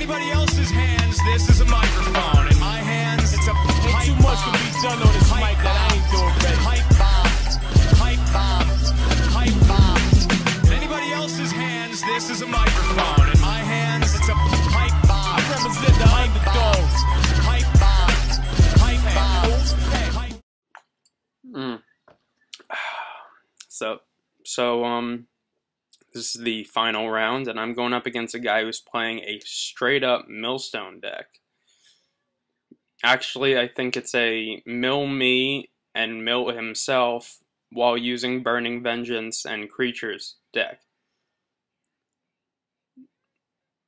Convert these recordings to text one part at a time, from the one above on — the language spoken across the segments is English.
anybody else's hands, this is a microphone. In my hands, it's a pipe. Ain't too much can be done on this mic that I ain't doing ready. Pipe bombs, pipe bombs, pipe bombs. In anybody else's hands, this is a microphone. In my hands, it's a pipe bomb. I represent the underdogs. Pipe bombs, pipe bombs. Hey, pipe. So, this is the final round, and I'm going up against a guy who's playing a straight-up millstone deck. Actually, I think it's a mill me and mill himself while using Burning Vengeance and creatures deck.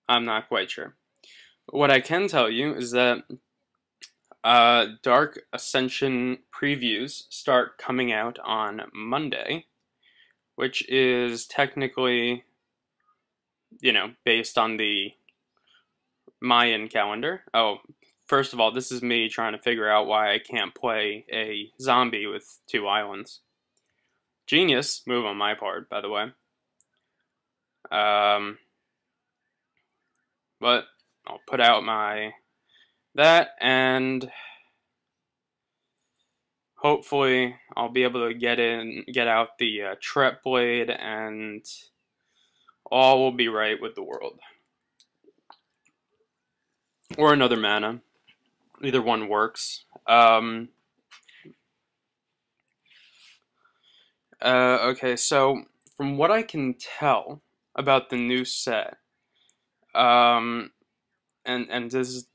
I'm not quite sure. What I can tell you is that Dark Ascension previews start coming out on Monday, which is technically, you know, based on the Mayan calendar. Oh, first of all, this is me trying to figure out why I can't play a zombie with 2 islands. Genius move on my part, by the way. But I'll put out that, and hopefully I'll be able to get out the Tret Blade, and all will be right with the world. Or another mana. Either one works. Okay, so from what I can tell about the new set, and this is,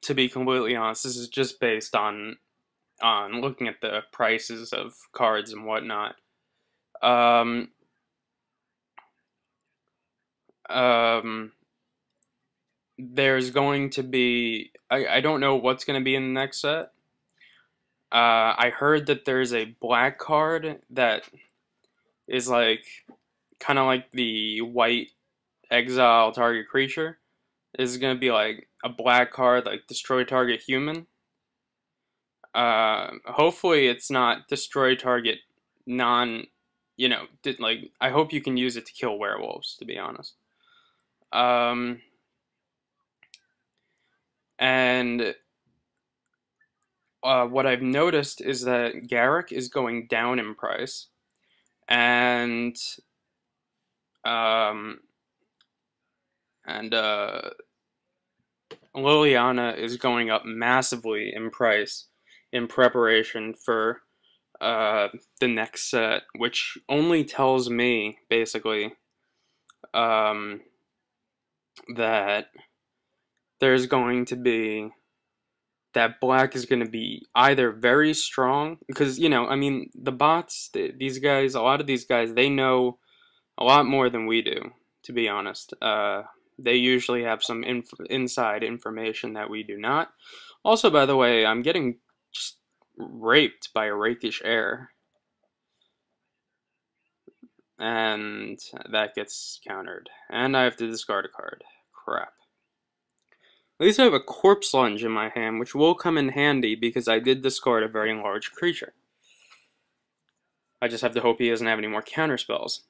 to be completely honest, this is just based on looking at the prices of cards and whatnot. There's going to be, I don't know what's going to be in the next set. I heard that there's a black card that is like, kind of like the white exile target creature. Is going to be like a black card, like destroy target human. Hopefully it's not destroy target I hope you can use it to kill werewolves, to be honest. And what I've noticed is that Garrick is going down in price, and Liliana is going up massively in price in preparation for the next set, which only tells me, basically, that there's going to be, that black is going to be either very strong, because, you know, I mean, the bots, these guys, a lot of these guys, they know a lot more than we do, to be honest. They usually have some inside information that we do not. Also, by the way, I'm getting just raped by a rakish air. And that gets countered. And I have to discard a card. Crap. At least I have a Corpse Lunge in my hand, which will come in handy because I did discard a very large creature. I just have to hope he doesn't have any more counter spells.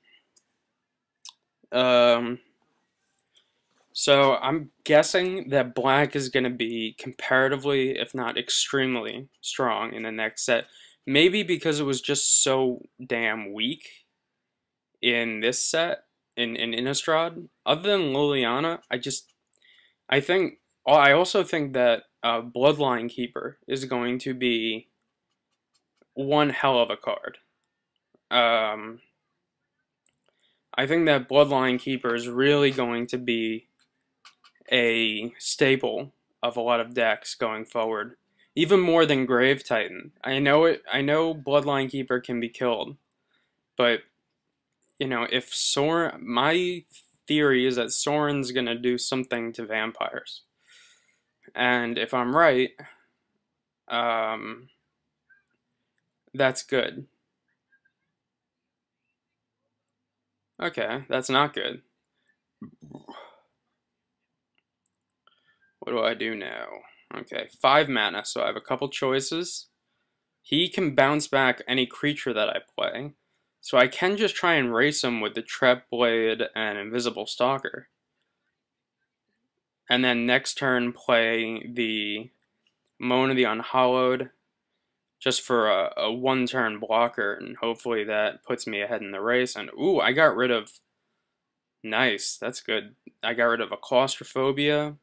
So I'm guessing that black is going to be comparatively, if not extremely, strong in the next set. Maybe because it was just so damn weak in this set, in Innistrad. Other than Liliana, I also think that Bloodline Keeper is going to be one hell of a card. I think that Bloodline Keeper is really going to be a staple of a lot of decks going forward, even more than Grave Titan. I know Bloodline Keeper can be killed, but you know, if my theory is that Sorin's gonna do something to vampires, and if I'm right, that's good. Okay, that's not good. What do I do now? Okay, 5 mana, so I have a couple choices. He can bounce back any creature that I play, so I can just try and race him with the Tret Blade and Invisible Stalker. and then next turn play the Moan of the Unhallowed just for a one-turn blocker, and hopefully that puts me ahead in the race. And ooh, I got rid of... Nice, that's good. I got rid of a Claustrophobia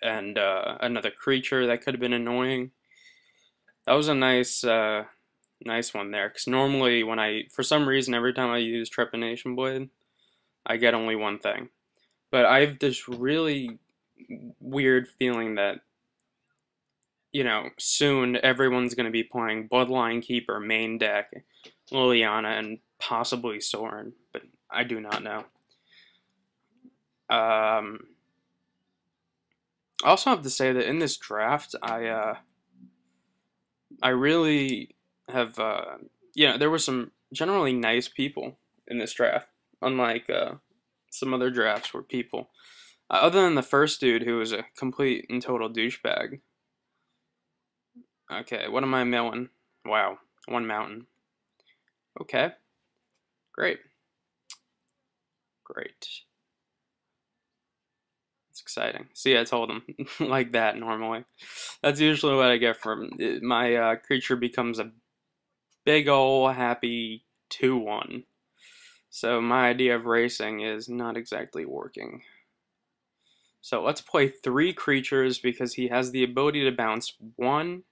and another creature that could have been annoying. That was a nice nice one there, because normally when for some reason, every time I use Trepanation Blade, I get only one thing. But I have this really weird feeling that, soon everyone's going to be playing Bloodline Keeper main deck, Liliana, and possibly Soren, but I do not know. I also have to say that in this draft, I really have, there were some generally nice people in this draft, unlike some other drafts where people, other than the first dude who was a complete and total douchebag. Okay, what am I milling? Wow, one mountain. Okay, great. Great. It's exciting. See, I told him like that normally. That's usually what I get from it. My creature becomes a big ol' happy 2-1. So my idea of racing is not exactly working. So let's play 3 creatures because he has the ability to bounce 1,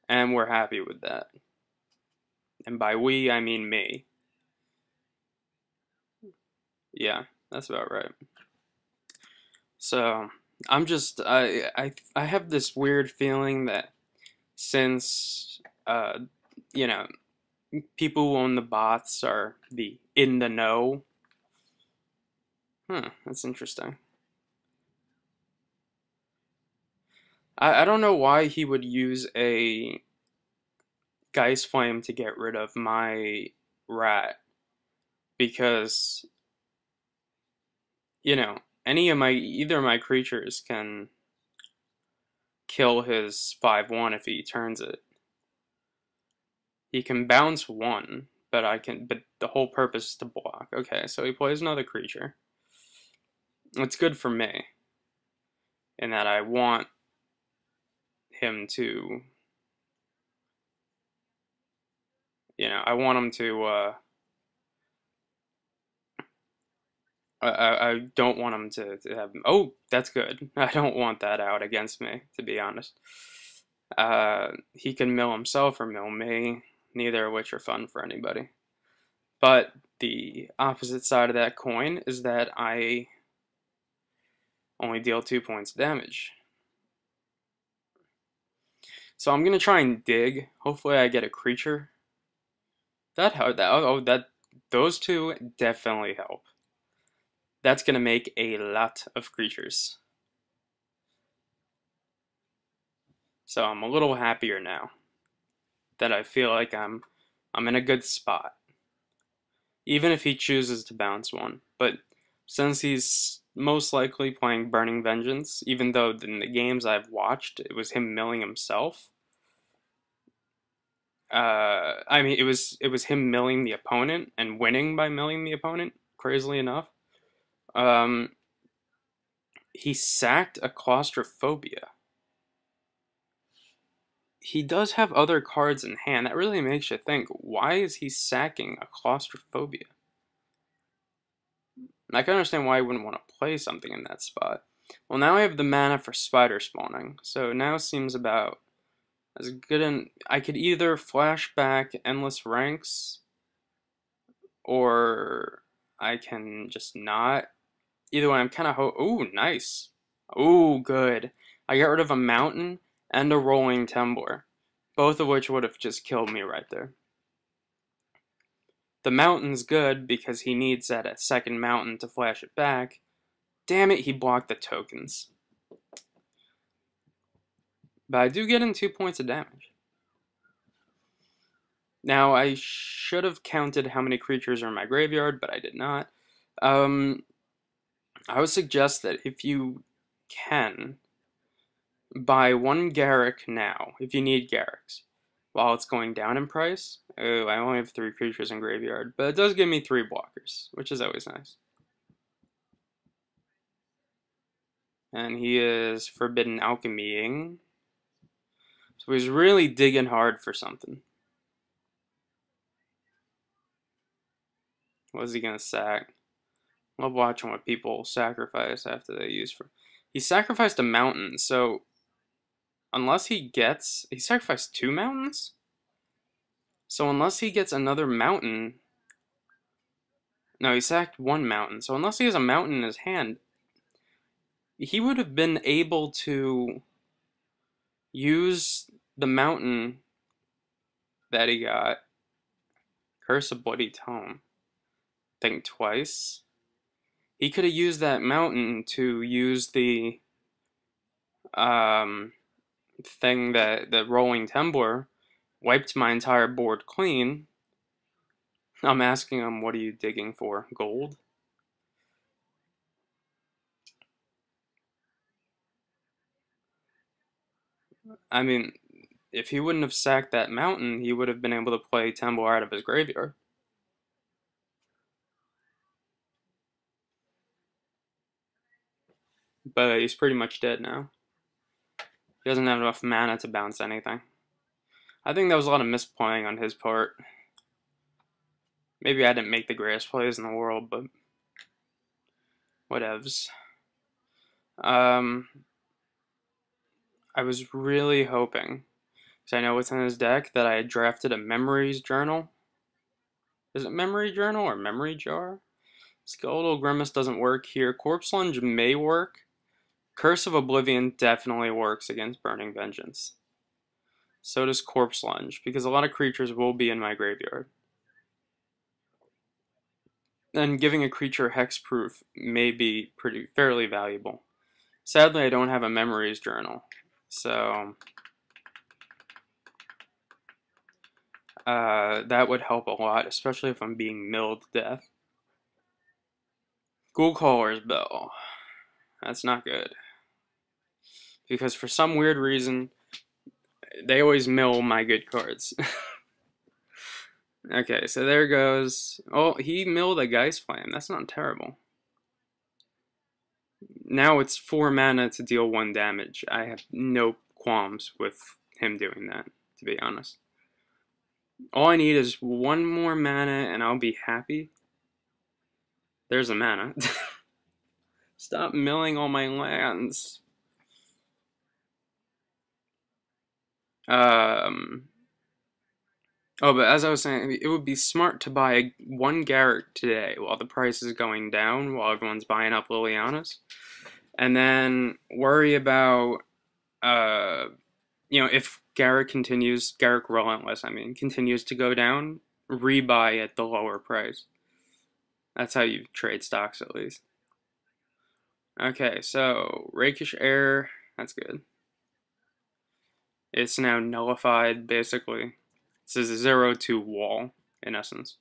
and we're happy with that. And by we, I mean me. Yeah, that's about right. So I'm just I have this weird feeling that since people who own the bots are in the know. That's interesting. I don't know why he would use a Geist Flame to get rid of my rat, because either of my creatures can kill his 5/1 if he turns it. He can bounce 1, but the whole purpose is to block. Okay, so he plays another creature. It's good for me in that I want him to, I want him to, I don't want him to have, oh, that's good. I don't want that out against me, to be honest. He can mill himself or mill me, neither of which are fun for anybody. But the opposite side of that coin is that I only deal 2 points of damage. So I'm gonna try and dig. Hopefully I get a creature. Those 2 definitely help. That's gonna make a lot of creatures. So I'm a little happier now that I feel like I'm in a good spot. Even if he chooses to bounce 1. But since he's most likely playing Burning Vengeance, even though in the games I've watched, it was him milling himself. I mean, it was him milling the opponent and winning by milling the opponent, crazily enough. He sacked a Claustrophobia. He does have other cards in hand. That really makes you think, why is he sacking a Claustrophobia? I can understand why he wouldn't want to play something in that spot. Well, now I have the mana for spider spawning, so now seems about as good. I could either flash back Endless Ranks, or I can just not. Either way, I'm kind of ooh, nice. Ooh, good. I got rid of a mountain and a rolling tumbler, both of which would have just killed me right there. The mountain's good because he needs that second mountain to flash it back. Damn it, he blocked the tokens. But I do get in 2 points of damage. Now, I should have counted how many creatures are in my graveyard, but I did not. I would suggest that if you can, buy 1 Garrick now, if you need Garricks, while it's going down in price. Oh, I only have 3 creatures in graveyard, but it does give me 3 blockers, which is always nice. And he is forbidden alchemying. So he's really digging hard for something. What is he gonna sack? Love watching what people sacrifice after they use for. He sacrificed a mountain, so unless he sacrificed 2 mountains? So unless he gets another mountain. No, he sacked 1 mountain. So unless he has a mountain in his hand, he would have been able to use the mountain that he got. Curse of Bloody Tome. Think twice. He could have used that mountain to use the thing that the Rolling Temblor wiped my entire board clean. I'm asking him, what are you digging for? Gold? I mean, if he wouldn't have sacked that mountain, he would have been able to play Temblor out of his graveyard. But he's pretty much dead now. He doesn't have enough mana to bounce anything. I think that was a lot of misplaying on his part. Maybe I didn't make the greatest plays in the world, but whatevs. I was really hoping, because I know what's in his deck, that I had drafted a Memories Journal. Is it Memory Journal or Memory Jar? Skeletal Grimace doesn't work here. Corpse Lunge may work. Curse of Oblivion definitely works against Burning Vengeance. So does Corpse Lunge, because a lot of creatures will be in my graveyard. And giving a creature hexproof may be fairly valuable. Sadly, I don't have a Memories Journal, so that would help a lot, especially if I'm being milled to death. Ghoulcaller's Bell. That's not good. Because for some weird reason, they always mill my good cards. Okay, so there goes. Oh, he milled a Geist Flame. That's not terrible. Now it's 4 mana to deal 1 damage. I have no qualms with him doing that, to be honest. All I need is 1 more mana and I'll be happy. There's a mana. Stop milling all my lands. Oh, but as I was saying, it would be smart to buy 1 Garrett today while the price is going down, while everyone's buying up Lilianas. And then worry about, if Garrett Relentless, continues to go down, rebuy at the lower price. That's how you trade stocks, at least. Okay, so Rakish Air, that's good. It's now nullified, basically. This is a 0-2 wall, in essence.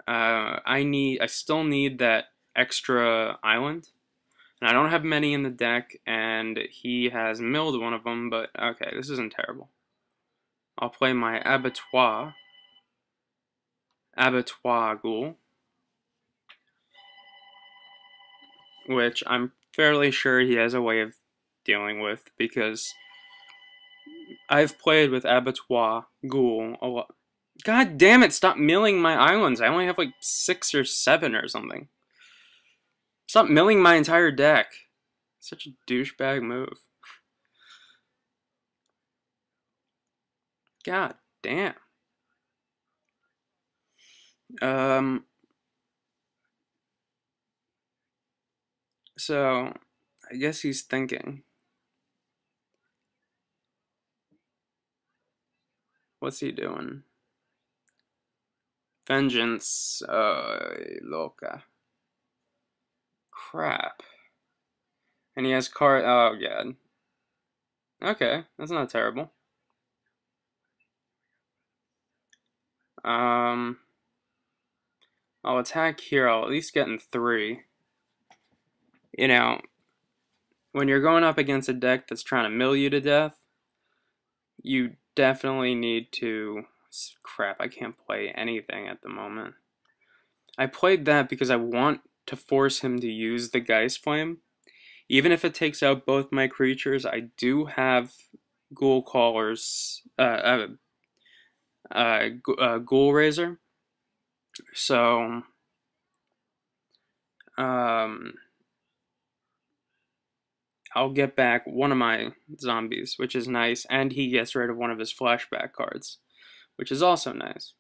I still need that extra island. And I don't have many in the deck, and he has milled one of them, but okay, this isn't terrible. I'll play my Abattoir Ghoul, which I'm fairly sure he has a way of dealing with, because I've played with Abattoir Ghoul a lot. God damn it, stop milling my islands. I only have like 6 or 7 or something. Stop milling my entire deck. Such a douchebag move. God damn. So, I guess he's thinking. What's he doing? Vengeance. Loca. Crap. And he has card. Oh, God. Okay, that's not terrible. I'll attack here. I'll at least get in 3. You know, when you're going up against a deck that's trying to mill you to death, you definitely need to... Crap, I can't play anything at the moment. I played that because I want to force him to use the Geist Flame. Even if it takes out both my creatures, I do have Ghoul Callers, Ghoul Razor. So, I'll get back one of my zombies, which is nice, and he gets rid of one of his flashback cards, which is also nice.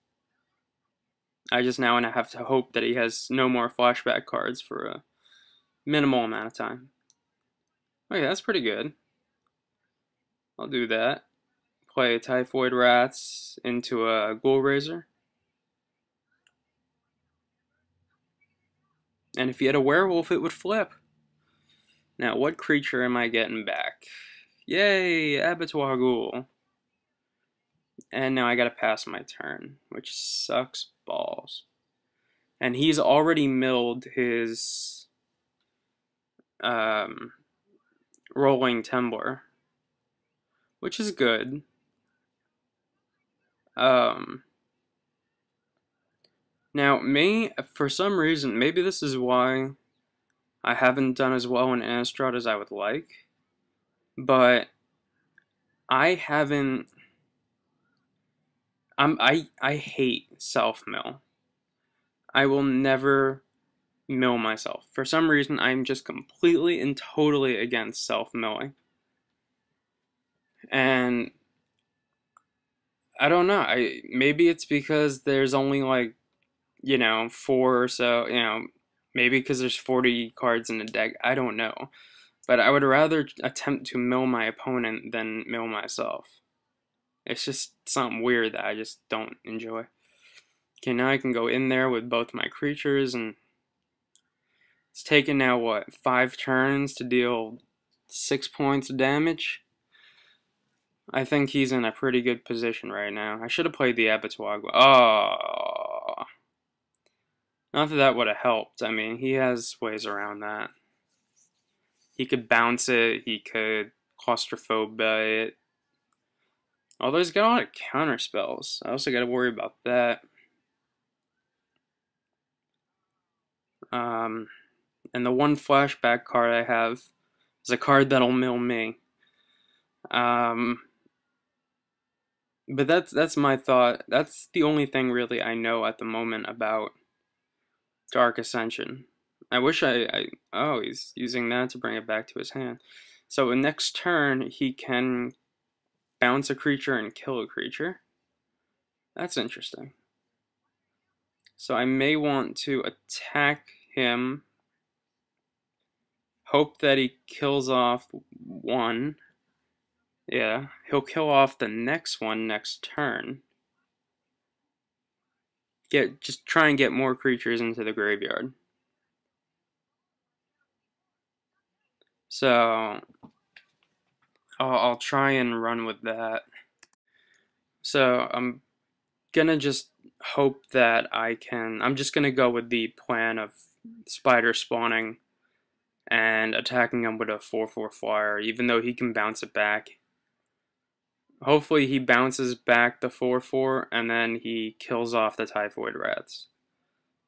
I just now have to hope that he has no more flashback cards for a minimal amount of time. Okay, that's pretty good. I'll do that. Play Typhoid Rats into a Ghoul Razor. And if he had a werewolf, it would flip. Now, what creature am I getting back? Yay, Abattoir Ghoul. And now I gotta pass my turn, which sucks balls. And he's already milled his Rolling Temblor, which is good. Now, for some reason, maybe this is why I haven't done as well in Innistrad as I would like, but I haven't. I hate self-mill. I will never mill myself. For some reason, I'm just completely and totally against self-milling. And I don't know. Maybe it's because there's only like, 4 or so, maybe because there's 40 cards in the deck. I don't know. But I would rather attempt to mill my opponent than mill myself. It's just something weird that I just don't enjoy. Okay, now I can go in there with both my creatures, and it's taken now, what, 5 turns to deal 6 points of damage? I think he's in a pretty good position right now. I should have played the Abattoir. Oh. Not that that would have helped. I mean, he has ways around that. He could bounce it, he could claustrophobe it. Although he's got a lot of counter spells. I also got to worry about that. And the one flashback card I have is a card that'll mill me. But that's my thought. That's the only thing really I know at the moment about Dark Ascension. I wish oh, he's using that to bring it back to his hand. So next turn, he can bounce a creature and kill a creature. That's interesting. So I may want to attack him, hope that he kills off one. Yeah, he'll kill off the next one next turn. Just try and get more creatures into the graveyard. So I'll try and run with that. So I'm gonna just hope that I'm just gonna go with the plan of spider spawning and attacking him with a 4/4 flyer, even though he can bounce it back. Hopefully he bounces back the 4/4 and then he kills off the Typhoid Rats.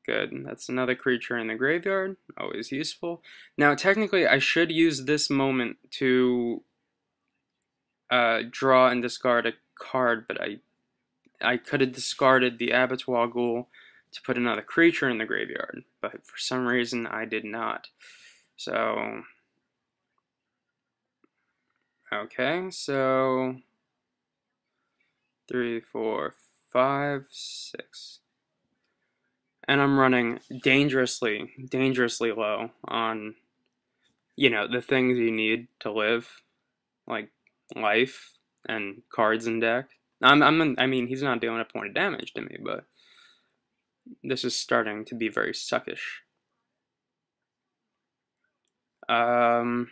Good. That's another creature in the graveyard. Always useful. Now, technically, I should use this moment to draw and discard a card, but I could have discarded the Abattoir Ghoul to put another creature in the graveyard, but for some reason I did not. So, okay, so 3, 4, 5, 6. And I'm running dangerously low on, the things you need to live, like life and cards in deck. I mean, he's not dealing a point of damage to me, but this is starting to be very suckish. 1,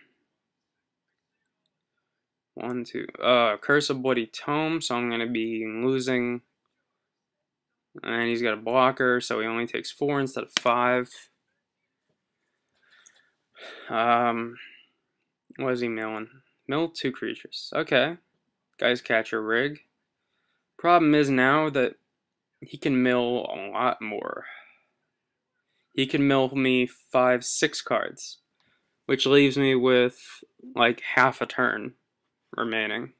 2. Curse of Bloody Tome, so I'm gonna be losing. And he's got a blocker, so he only takes 4 instead of 5. What is he milling? Mill 2 creatures. Okay. Guys catcher rig. Problem is now that he can mill a lot more. he can mill me 5, 6 cards, which leaves me with like half a turn remaining.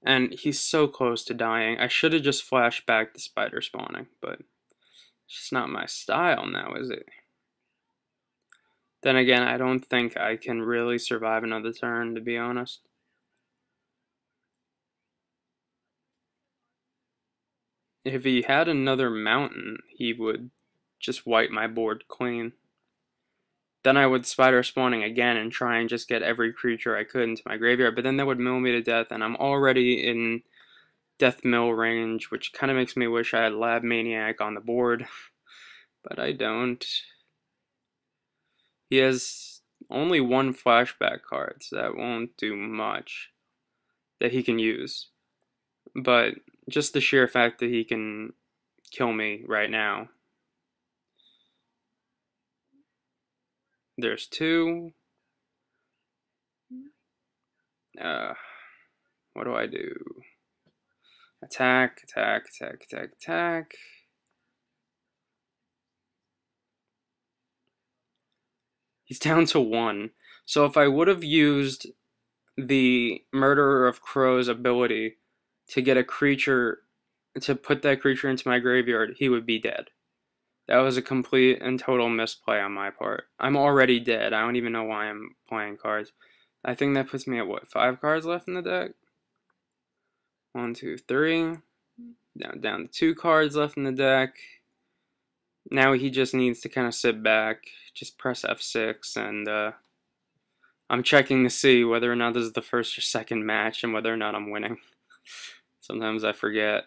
And he's so close to dying. I should have just flashed back the spider spawning, but it's just not my style now, is it? Then again, I don't think I can really survive another turn, to be honest. If he had another mountain, he would just wipe my board clean. Then I would spider spawning again and try and just get every creature I could into my graveyard, but then that would mill me to death, and I'm already in death mill range, which kind of makes me wish I had Lab Maniac on the board, but I don't. He has only 1 flashback card, so that won't do much that he can use. But just the sheer fact that he can kill me right now. There's 2. What do I do? Attack, attack, attack, attack, attack. He's down to 1. So if I would have used the Murderer of Crows ability to get a creature, to put that creature into my graveyard, he would be dead. That was a complete and total misplay on my part. I'm already dead. I don't even know why I'm playing cards. I think that puts me at what, 5 cards left in the deck? 1, 2, 3. Down to 2 cards left in the deck. Now he just needs to kind of sit back, just press F6, and I'm checking to see whether or not this is the first or second match and whether or not I'm winning. Sometimes I forget.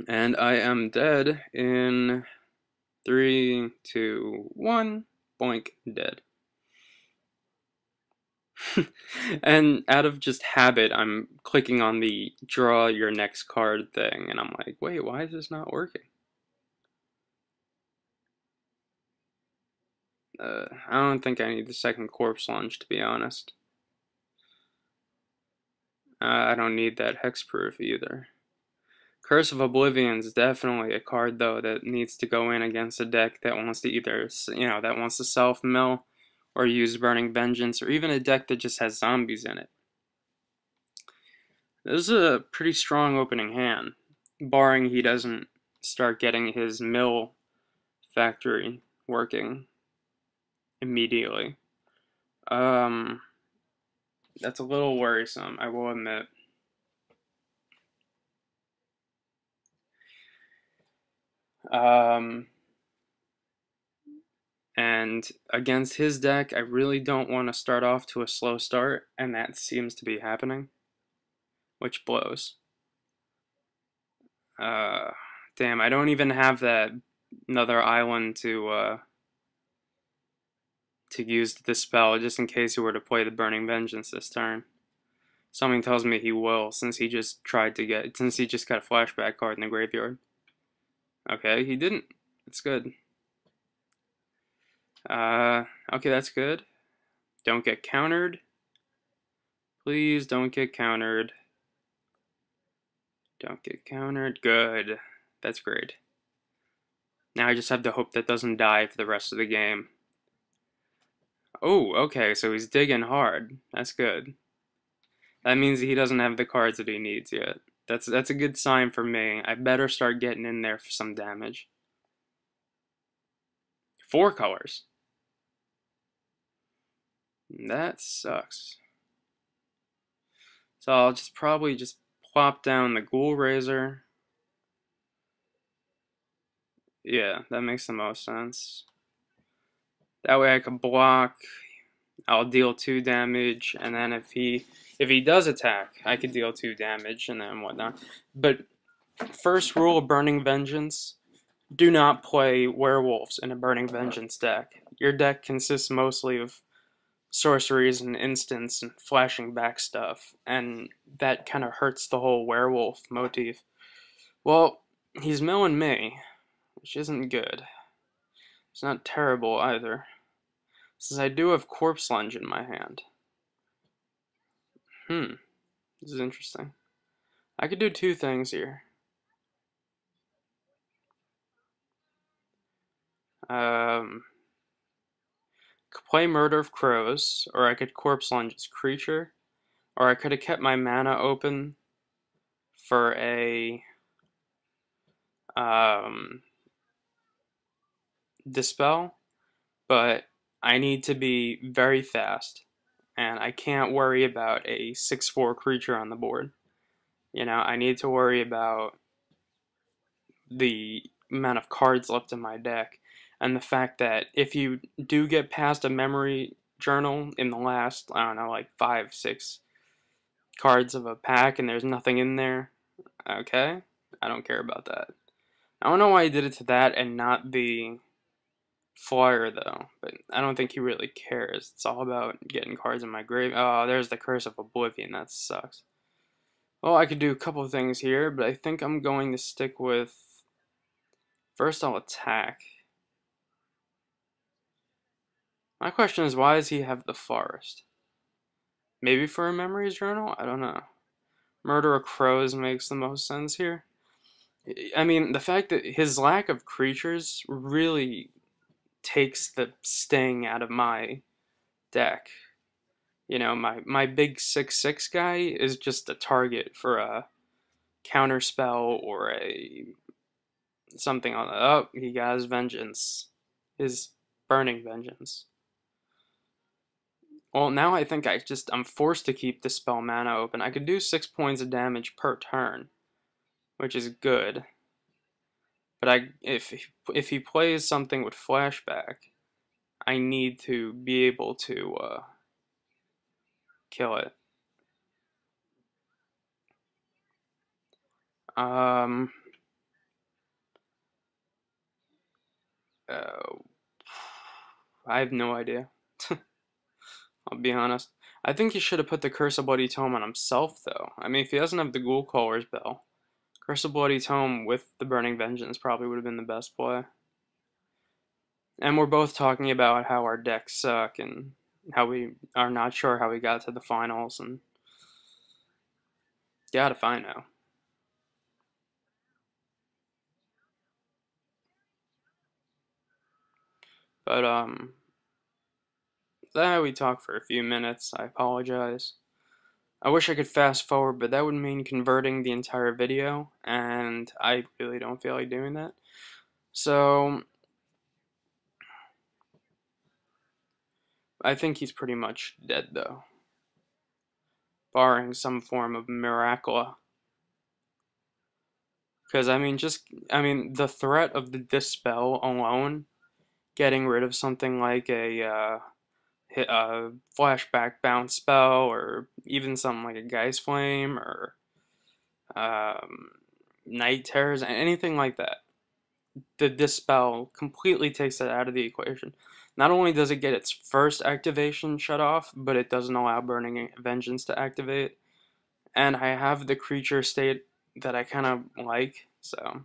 And I am dead in 3, 2, 1. Boink, dead. And out of just habit, I'm clicking on the draw your next card thing, and I'm like, wait, why is this not working? I don't think I need the second corpse lunge, to be honest. I don't need that hexproof either. Curse of Oblivion is definitely a card, though, that needs to go in against a deck that wants to either, that wants to self-mill or use Burning Vengeance, or even a deck that just has zombies in it. This is a pretty strong opening hand, barring he doesn't start getting his mill factory working immediately. That's a little worrisome, I will admit. And against his deck, I really don't want to start off to a slow start, and that seems to be happening, which blows. Damn, I don't even have that another island to use the spell, just in case he were to play the Burning Vengeance this turn. Something tells me he will, since he just got a flashback card in the graveyard. Okay, he didn't. That's good. Okay, that's good. Don't get countered. Please don't get countered. Don't get countered. Good. That's great. Now I just have to hope that doesn't die for the rest of the game. Oh, okay, so he's digging hard. That's good. That means he doesn't have the cards that he needs yet. That's a good sign for me. I better start getting in there for some damage. 4 colors. That sucks. So I'll probably just plop down the Ghoul Razor. Yeah, that makes the most sense. That way I can block. I'll deal 2 damage, and then if he does attack, I could deal 2 damage and then whatnot. But first rule of Burning Vengeance: do not play werewolves in a Burning Vengeance deck. Your deck consists mostly of sorceries and instants and flashing back stuff, and that kind of hurts the whole werewolf motif. Well, he's milling me, which isn't good. It's not terrible either, since I do have Corpse Lunge in my hand. This is interesting. I could do two things here. Play Murder of Crows, or I could Corpse Lunge as creature, or I could have kept my mana open for a Dispel, but I need to be very fast, and I can't worry about a 6/4 creature on the board. You know, I need to worry about the amount of cards left in my deck, and the fact that if you do get past a memory journal in the last, I don't know, like 5, 6 cards of a pack and there's nothing in there, okay, I don't care about that. I don't know why he did it to that and not the flyer though, but I don't think he really cares. It's all about getting cards in my grave. Oh, there's the Curse of Oblivion. That sucks. Well, I could do a couple of things here, but I think I'm going to stick with... First, I'll attack. My question is, why does he have the Forest? Maybe for a Memories Journal? I don't know. Murder of Crows makes the most sense here. I mean, the fact that his lack of creatures really takes the sting out of my deck. You know, my big 6/6 guy is just a target for a counter spell or a something on the... Oh, he got his vengeance. His burning vengeance. Well, now I think I'm forced to keep the spell mana open. I could do 6 points of damage per turn, which is good. But if he plays something with flashback, I need to be able to kill it. I have no idea. I'll be honest. I think he should have put the Curse of Bloody Tome on himself, though. I mean, if he doesn't have the Ghoul Caller's Bell, Curse of Bloody Tome with the Burning Vengeance probably would have been the best play. And we're both talking about how our decks suck and how we are not sure how we got to the finals, and yeah, if I know. But we talked for a few minutes. I apologize. I wish I could fast forward, but that would mean converting the entire video, and I really don't feel like doing that. So I think he's pretty much dead, though, barring some form of miracle. Because I mean, the threat of the Dispel alone, getting rid of something like a flashback bounce spell, or even something like a Geist Flame, or Night Terrors, anything like that. The Dispel completely takes that out of the equation. Not only does it get its first activation shut off, but it doesn't allow Burning Vengeance to activate. And I have the creature state that I kind of like, so...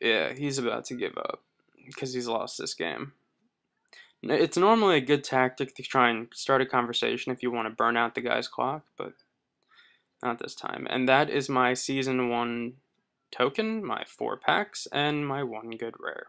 yeah, he's about to give up because he's lost this game. It's normally a good tactic to try and start a conversation if you want to burn out the guy's clock, but not this time. And that is my Season 1 token, my 4 packs, and my 1 good rare.